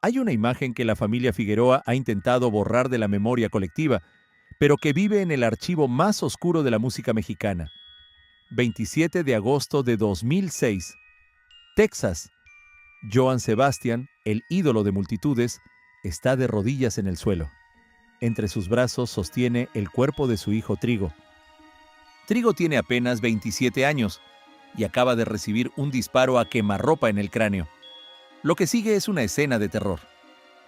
Hay una imagen que la familia Figueroa ha intentado borrar de la memoria colectiva, pero que vive en el archivo más oscuro de la música mexicana. 27 de agosto de 2006. Texas. Johann Sebastian, el ídolo de multitudes, está de rodillas en el suelo. Entre sus brazos sostiene el cuerpo de su hijo Trigo. Trigo tiene apenas 27 años y acaba de recibir un disparo a quemarropa en el cráneo. Lo que sigue es una escena de terror.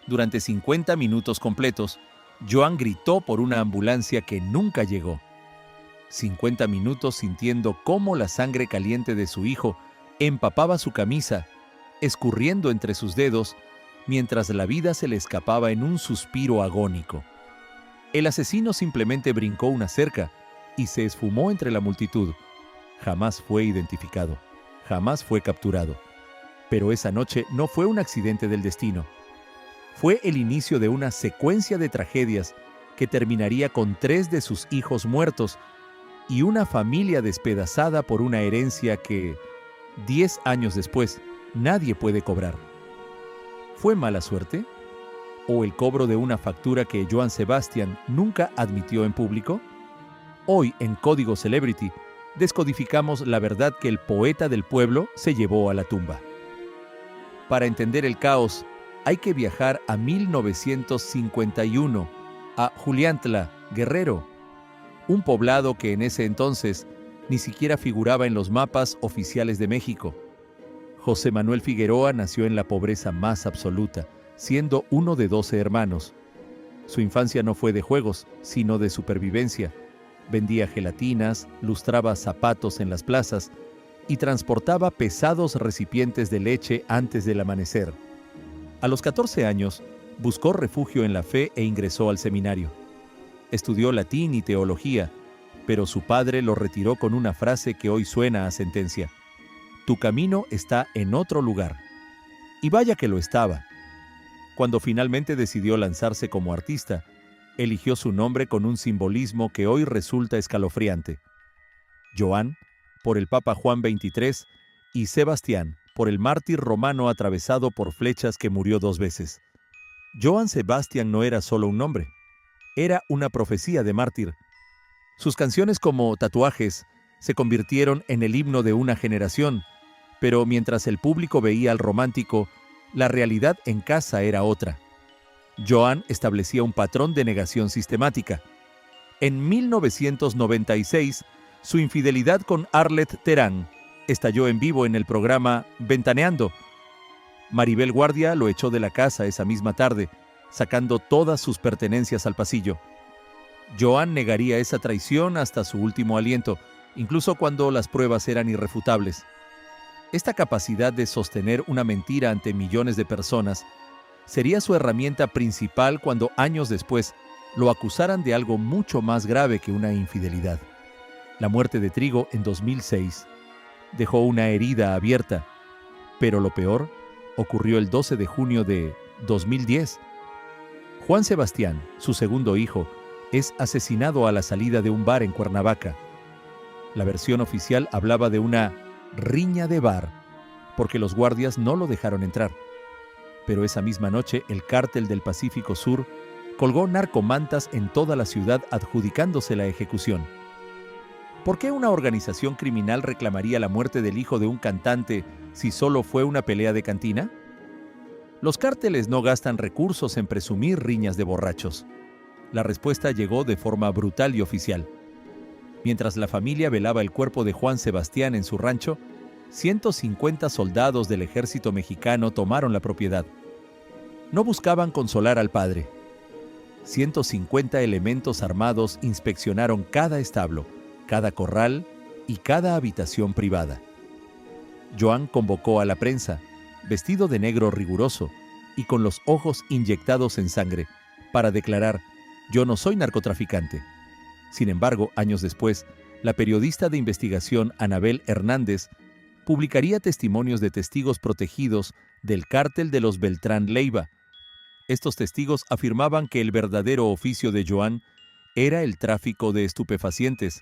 Durante 50 minutos completos, Johann gritó por una ambulancia que nunca llegó. 50 minutos sintiendo cómo la sangre caliente de su hijo empapaba su camisa, escurriendo entre sus dedos, mientras la vida se le escapaba en un suspiro agónico. El asesino simplemente brincó una cerca y se esfumó entre la multitud. Jamás fue identificado, jamás fue capturado. Pero esa noche no fue un accidente del destino. Fue el inicio de una secuencia de tragedias que terminaría con 3 de sus hijos muertos y una familia despedazada por una herencia que, 10 años después, nadie puede cobrar. ¿Fue mala suerte? ¿O el cobro de una factura que Johann Sebastian nunca admitió en público? Hoy, en Código Celebrity, descodificamos la verdad que el poeta del pueblo se llevó a la tumba. Para entender el caos, hay que viajar a 1951, a Juliantla, Guerrero, un poblado que en ese entonces ni siquiera figuraba en los mapas oficiales de México. José Manuel Figueroa nació en la pobreza más absoluta, siendo uno de 12 hermanos. Su infancia no fue de juegos, sino de supervivencia. Vendía gelatinas, lustraba zapatos en las plazas y transportaba pesados recipientes de leche antes del amanecer. A los 14 años, buscó refugio en la fe e ingresó al seminario. Estudió latín y teología, pero su padre lo retiró con una frase que hoy suena a sentencia: «Tu camino está en otro lugar». Y vaya que lo estaba. Cuando finalmente decidió lanzarse como artista, eligió su nombre con un simbolismo que hoy resulta escalofriante. Johann, por el Papa Juan XXIII, y Sebastián, por el mártir romano atravesado por flechas que murió 2 veces. Johann Sebastian no era solo un nombre, era una profecía de mártir. Sus canciones como Tatuajes se convirtieron en el himno de una generación, pero mientras el público veía al romántico, la realidad en casa era otra. Johann establecía un patrón de negación sistemática. En 1996, su infidelidad con Arlette Terán estalló en vivo en el programa Ventaneando. Maribel Guardia lo echó de la casa esa misma tarde, sacando todas sus pertenencias al pasillo. Johann negaría esa traición hasta su último aliento, incluso cuando las pruebas eran irrefutables. Esta capacidad de sostener una mentira ante millones de personas sería su herramienta principal cuando años después lo acusaran de algo mucho más grave que una infidelidad. La muerte de Trigo en 2006 dejó una herida abierta, pero lo peor ocurrió el 12 de junio de 2010. Juan Sebastián, su segundo hijo, es asesinado a la salida de un bar en Cuernavaca. La versión oficial hablaba de una riña de bar, porque los guardias no lo dejaron entrar. Pero esa misma noche, el Cártel del Pacífico Sur colgó narcomantas en toda la ciudad adjudicándose la ejecución. ¿Por qué una organización criminal reclamaría la muerte del hijo de un cantante si solo fue una pelea de cantina? Los cárteles no gastan recursos en presumir riñas de borrachos. La respuesta llegó de forma brutal y oficial. Mientras la familia velaba el cuerpo de Juan Sebastián en su rancho, 150 soldados del ejército mexicano tomaron la propiedad. No buscaban consolar al padre. 150 elementos armados inspeccionaron cada establo, cada corral y cada habitación privada. Johann convocó a la prensa, vestido de negro riguroso y con los ojos inyectados en sangre, para declarar: «Yo no soy narcotraficante». Sin embargo, años después, la periodista de investigación Anabel Hernández publicaría testimonios de testigos protegidos del cártel de los Beltrán Leiva. Estos testigos afirmaban que el verdadero oficio de Johann era el tráfico de estupefacientes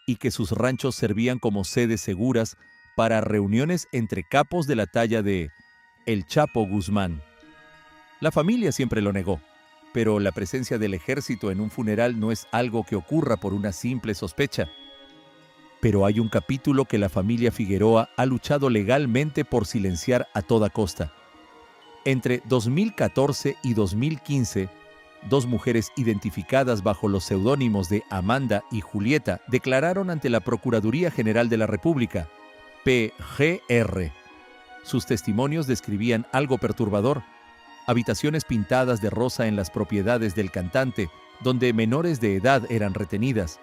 y que sus ranchos servían como sedes seguras para reuniones entre capos de la talla de El Chapo Guzmán. La familia siempre lo negó, pero la presencia del ejército en un funeral no es algo que ocurra por una simple sospecha. Pero hay un capítulo que la familia Figueroa ha luchado legalmente por silenciar a toda costa. Entre 2014 y 2015, dos mujeres identificadas bajo los seudónimos de Amanda y Julieta declararon ante la Procuraduría General de la República, PGR. Sus testimonios describían algo perturbador: habitaciones pintadas de rosa en las propiedades del cantante, donde menores de edad eran retenidas.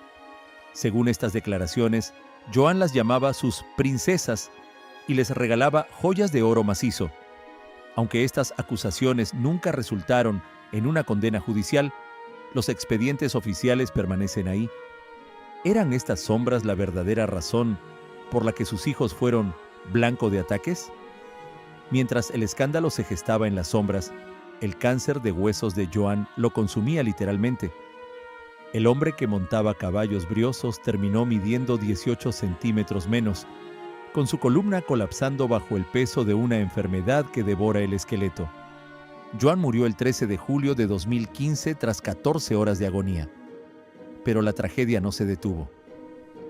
Según estas declaraciones, Joan las llamaba sus princesas y les regalaba joyas de oro macizo. Aunque estas acusaciones nunca resultaron en una condena judicial, los expedientes oficiales permanecen ahí. ¿Eran estas sombras la verdadera razón por la que sus hijos fueron blanco de ataques? Mientras el escándalo se gestaba en las sombras, el cáncer de huesos de Joan lo consumía literalmente. El hombre que montaba caballos briosos terminó midiendo 18 centímetros menos, con su columna colapsando bajo el peso de una enfermedad que devora el esqueleto. Joan murió el 13 de julio de 2015 tras 14 horas de agonía. Pero la tragedia no se detuvo.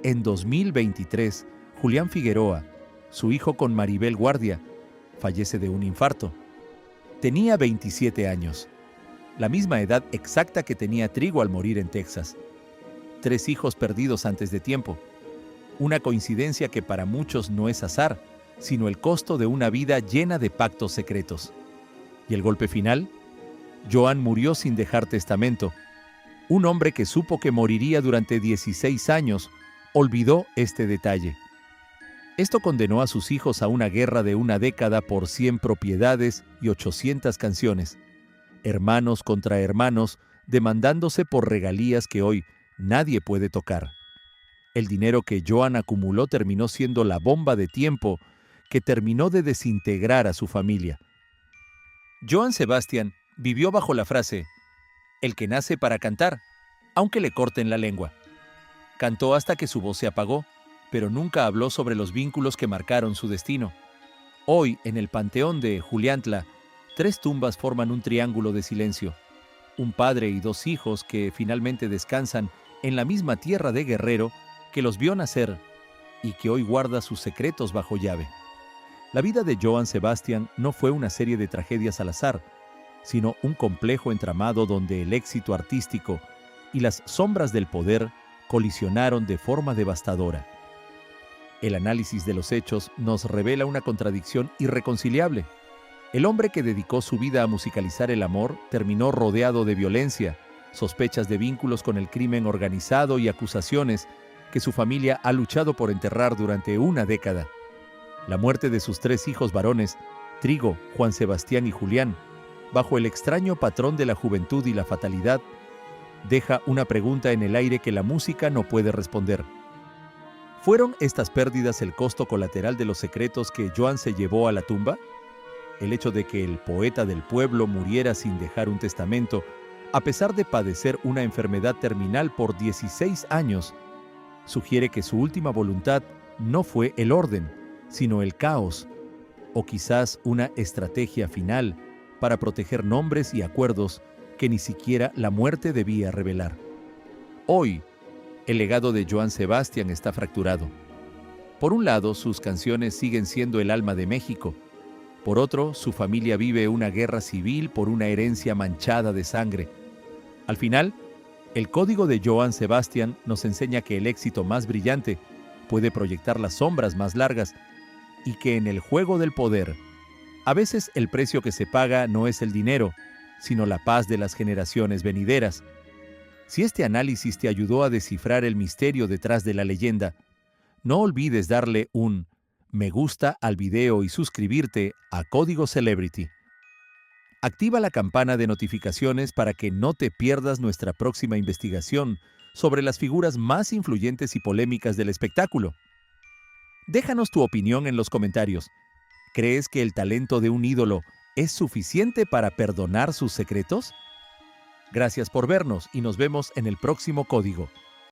En 2023, Julián Figueroa, su hijo con Maribel Guardia, fallece de un infarto. Tenía 27 años, la misma edad exacta que tenía Trigo al morir en Texas. 3 hijos perdidos antes de tiempo. Una coincidencia que para muchos no es azar, sino el costo de una vida llena de pactos secretos. ¿Y el golpe final? Joan murió sin dejar testamento. Un hombre que supo que moriría durante 16 años, olvidó este detalle. Esto condenó a sus hijos a una guerra de una década por 100 propiedades y 800 canciones. Hermanos contra hermanos, demandándose por regalías que hoy nadie puede tocar. El dinero que Joan acumuló terminó siendo la bomba de tiempo que terminó de desintegrar a su familia. Joan Sebastián vivió bajo la frase: el que nace para cantar, aunque le corten la lengua. Cantó hasta que su voz se apagó, pero nunca habló sobre los vínculos que marcaron su destino. Hoy, en el panteón de Juliantla, 3 tumbas forman un triángulo de silencio. Un padre y 2 hijos que finalmente descansan en la misma tierra de Guerrero que los vio nacer y que hoy guarda sus secretos bajo llave. La vida de Joan Sebastián no fue una serie de tragedias al azar, sino un complejo entramado donde el éxito artístico y las sombras del poder colisionaron de forma devastadora. El análisis de los hechos nos revela una contradicción irreconciliable. El hombre que dedicó su vida a musicalizar el amor terminó rodeado de violencia, sospechas de vínculos con el crimen organizado y acusaciones que su familia ha luchado por enterrar durante una década. La muerte de sus 3 hijos varones, Trigo, Juan Sebastián y Julián, bajo el extraño patrón de la juventud y la fatalidad, deja una pregunta en el aire que la música no puede responder. ¿Fueron estas pérdidas el costo colateral de los secretos que Joan se llevó a la tumba? El hecho de que el poeta del pueblo muriera sin dejar un testamento, a pesar de padecer una enfermedad terminal por 16 años, sugiere que su última voluntad no fue el orden, sino el caos, o quizás una estrategia final para proteger nombres y acuerdos que ni siquiera la muerte debía revelar. Hoy, el legado de Joan Sebastián está fracturado. Por un lado, sus canciones siguen siendo el alma de México. Por otro, su familia vive una guerra civil por una herencia manchada de sangre. Al final, el código de Joan Sebastián nos enseña que el éxito más brillante puede proyectar las sombras más largas y que en el juego del poder, a veces el precio que se paga no es el dinero, sino la paz de las generaciones venideras. Si este análisis te ayudó a descifrar el misterio detrás de la leyenda, no olvides darle un me gusta al video y suscribirte a Código Celebrity. Activa la campana de notificaciones para que no te pierdas nuestra próxima investigación sobre las figuras más influyentes y polémicas del espectáculo. Déjanos tu opinión en los comentarios. ¿Crees que el talento de un ídolo es suficiente para perdonar sus secretos? Gracias por vernos y nos vemos en el próximo Código.